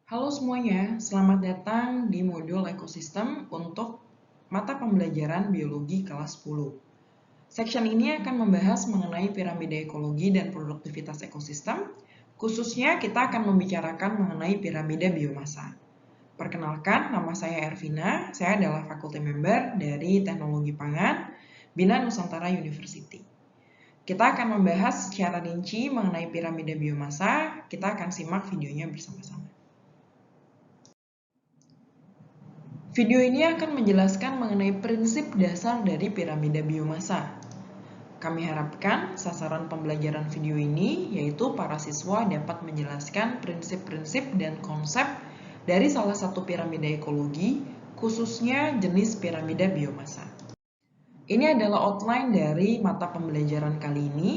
Halo semuanya, selamat datang di modul ekosistem untuk mata pembelajaran biologi kelas 10. Section ini akan membahas mengenai piramida ekologi dan produktivitas ekosistem. Khususnya kita akan membicarakan mengenai piramida biomasa. Perkenalkan, nama saya Ervina, saya adalah faculty member dari Teknologi Pangan, Bina Nusantara University. Kita akan membahas secara rinci mengenai piramida biomasa, kita akan simak videonya bersama-sama. Video ini akan menjelaskan mengenai prinsip dasar dari piramida biomasa. Kami harapkan sasaran pembelajaran video ini yaitu para siswa dapat menjelaskan prinsip-prinsip dan konsep dari salah satu piramida ekologi, khususnya jenis piramida biomasa. Ini adalah outline dari mata pembelajaran kali ini,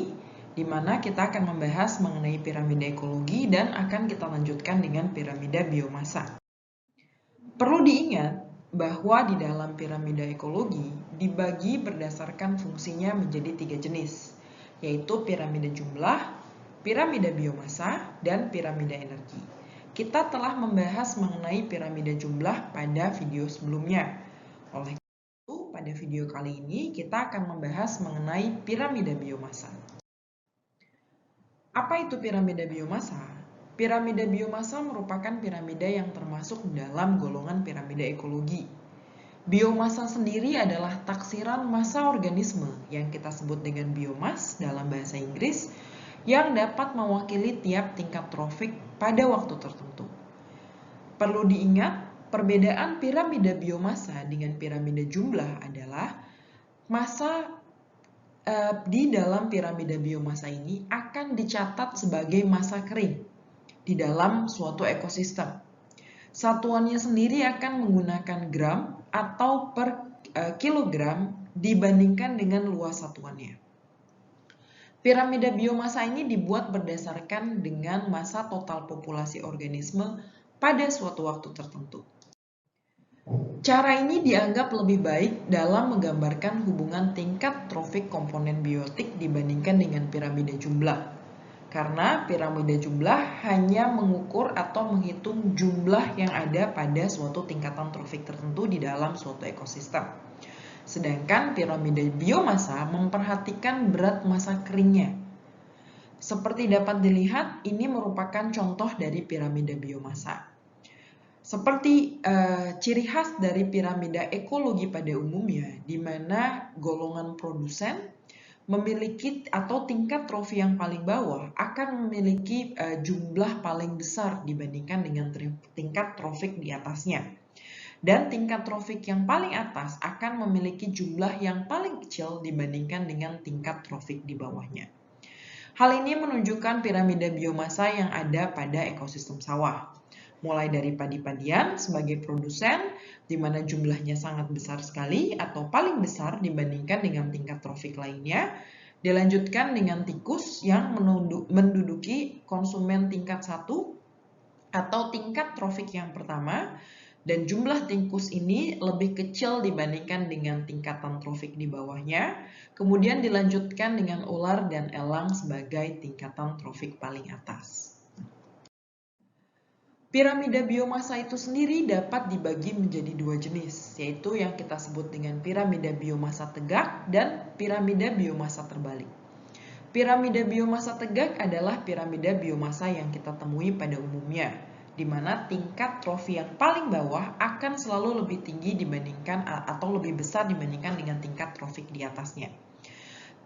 di mana kita akan membahas mengenai piramida ekologi dan akan kita lanjutkan dengan piramida biomasa. Perlu diingat bahwa di dalam piramida ekologi dibagi berdasarkan fungsinya menjadi 3 jenis, yaitu piramida jumlah, piramida biomasa, dan piramida energi. Kita telah membahas mengenai piramida jumlah pada video sebelumnya. Oleh karena itu, pada video kali ini kita akan membahas mengenai piramida biomasa. Apa itu piramida biomasa? Piramida biomasa merupakan piramida yang termasuk dalam golongan piramida ekologi. Biomasa sendiri adalah taksiran massa organisme yang kita sebut dengan biomas dalam bahasa Inggris yang dapat mewakili tiap tingkat trofik pada waktu tertentu. Perlu diingat, perbedaan piramida biomasa dengan piramida jumlah adalah massa di dalam piramida biomasa ini akan dicatat sebagai massa kering di dalam suatu ekosistem. Satuannya sendiri akan menggunakan gram atau per kilogram dibandingkan dengan luas satuannya. Piramida biomasa ini dibuat berdasarkan dengan massa total populasi organisme pada suatu waktu tertentu. Cara ini dianggap lebih baik dalam menggambarkan hubungan tingkat trofik komponen biotik dibandingkan dengan piramida jumlah. Karena piramida jumlah hanya mengukur atau menghitung jumlah yang ada pada suatu tingkatan trofik tertentu di dalam suatu ekosistem. Sedangkan piramida biomasa memperhatikan berat massa keringnya. Seperti dapat dilihat, ini merupakan contoh dari piramida biomasa. Seperti ciri khas dari piramida ekologi pada umumnya, di mana golongan produsen memiliki atau tingkat trofi yang paling bawah akan memiliki jumlah paling besar dibandingkan dengan tingkat trofik di atasnya. Dan tingkat trofik yang paling atas akan memiliki jumlah yang paling kecil dibandingkan dengan tingkat trofik di bawahnya. Hal ini menunjukkan piramida biomasa yang ada pada ekosistem sawah. Mulai dari padi-padian sebagai produsen, di mana jumlahnya sangat besar sekali atau paling besar dibandingkan dengan tingkat trofik lainnya, dilanjutkan dengan tikus yang menduduki konsumen tingkat 1 atau tingkat trofik yang pertama, dan jumlah tikus ini lebih kecil dibandingkan dengan tingkatan trofik di bawahnya, kemudian dilanjutkan dengan ular dan elang sebagai tingkatan trofik paling atas. Piramida biomasa itu sendiri dapat dibagi menjadi 2 jenis, yaitu yang kita sebut dengan piramida biomasa tegak dan piramida biomasa terbalik. Piramida biomasa tegak adalah piramida biomasa yang kita temui pada umumnya, di mana tingkat trofi yang paling bawah akan selalu lebih tinggi dibandingkan atau lebih besar dibandingkan dengan tingkat trofik di atasnya.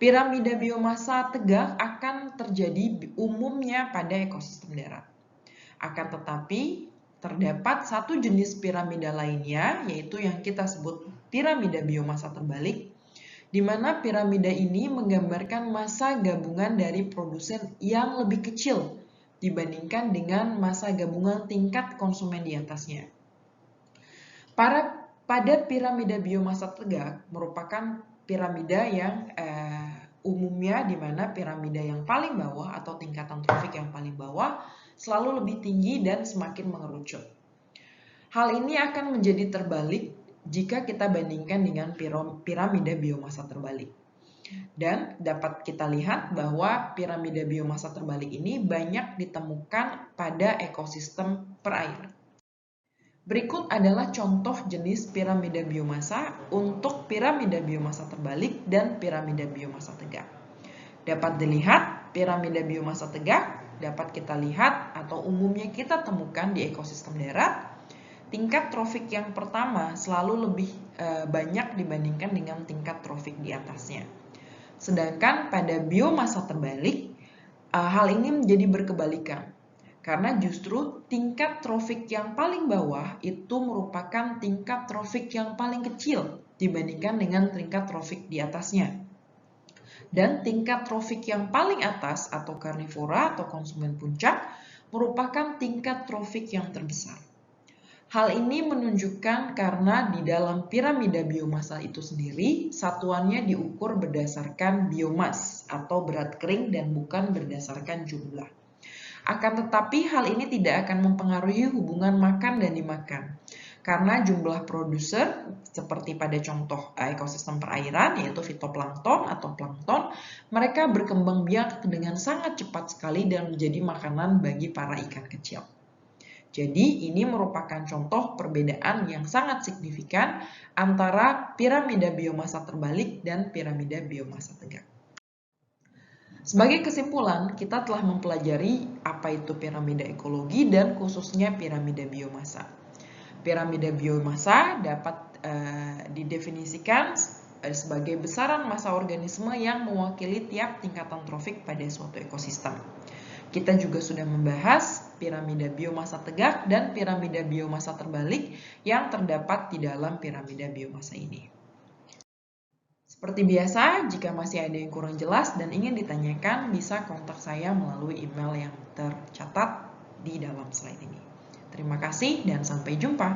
Piramida biomasa tegak akan terjadi umumnya pada ekosistem darat. Akan tetapi, terdapat satu jenis piramida lainnya, yaitu yang kita sebut piramida biomasa terbalik, di mana piramida ini menggambarkan massa gabungan dari produsen yang lebih kecil dibandingkan dengan massa gabungan tingkat konsumen di atasnya. Pada piramida biomasa tegak merupakan piramida yang umumnya di mana piramida yang paling bawah atau tingkatan trofik yang paling bawah selalu lebih tinggi dan semakin mengerucut. Hal ini akan menjadi terbalik jika kita bandingkan dengan piramida biomasa terbalik. Dan dapat kita lihat bahwa piramida biomasa terbalik ini banyak ditemukan pada ekosistem perairan. Berikut adalah contoh jenis piramida biomasa untuk piramida biomasa terbalik dan piramida biomasa tegak. Dapat dilihat, piramida biomasa tegak dapat kita lihat atau umumnya kita temukan di ekosistem darat. Tingkat trofik yang pertama selalu lebih banyak dibandingkan dengan tingkat trofik di atasnya. Sedangkan pada biomasa terbalik, hal ini menjadi berkebalikan. Karena justru tingkat trofik yang paling bawah itu merupakan tingkat trofik yang paling kecil dibandingkan dengan tingkat trofik di atasnya. Dan tingkat trofik yang paling atas atau karnivora atau konsumen puncak merupakan tingkat trofik yang terbesar. Hal ini menunjukkan karena di dalam piramida biomasa itu sendiri, satuannya diukur berdasarkan biomas atau berat kering dan bukan berdasarkan jumlah. Akan tetapi hal ini tidak akan mempengaruhi hubungan makan dan dimakan. Karena jumlah produser, seperti pada contoh ekosistem perairan, yaitu fitoplankton atau plankton, mereka berkembang biak dengan sangat cepat sekali dan menjadi makanan bagi para ikan kecil. Jadi ini merupakan contoh perbedaan yang sangat signifikan antara piramida biomasa terbalik dan piramida biomasa tegak. Sebagai kesimpulan, kita telah mempelajari apa itu piramida ekologi dan khususnya piramida biomasa. Piramida biomasa dapat didefinisikan sebagai besaran massa organisme yang mewakili tiap tingkatan trofik pada suatu ekosistem. Kita juga sudah membahas piramida biomasa tegak dan piramida biomasa terbalik yang terdapat di dalam piramida biomasa ini. Seperti biasa, jika masih ada yang kurang jelas dan ingin ditanyakan, bisa kontak saya melalui email yang tercatat di dalam slide ini. Terima kasih dan sampai jumpa.